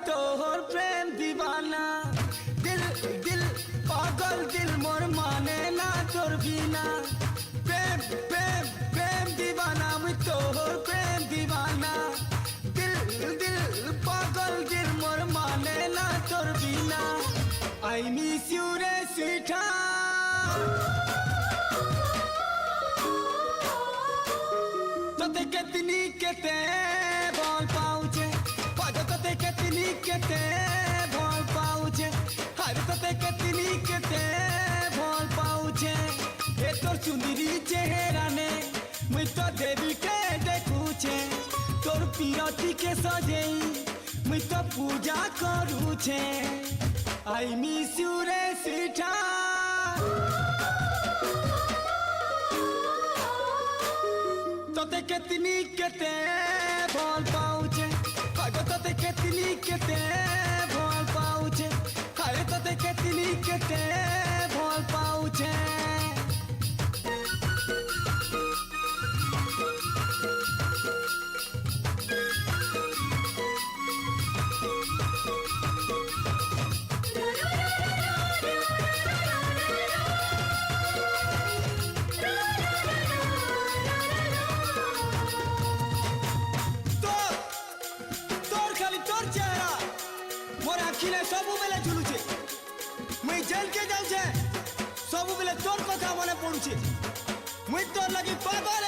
तोहर प्रेम दीवाना दिल दिल पागल दिल मोर माने ना तोर बिना प्रेम प्रेम प्रेम दीवाना मैं तोहर प्रेम दीवाना दिल दिल पागल दिल मोर माने ना तोर बिना I miss you रे स्वीटा तोते कितनी केते बोल पाऊचे पागल तोते कितनी केते बोल पाऊचे हर तोते कितनी केते बोल पाऊचे ये तोर सुंदरी चेहरा ने मैं तो देवी के देखूचे तोर पीरती के सजेई मैं तो पूजा करूचे I miss you रे स्वीटा तोते कितनी केते बोल पाऊचे पागल तोते कितनी केते बोल पाऊचे हरे तोते कितनी केते बोल पाऊचे मोर आखिले सबु बेले झुलुचे मुई जेल के जाऊचे सबु बेले तोर कथा मने पड़ुचे मुई तोर लगी पागल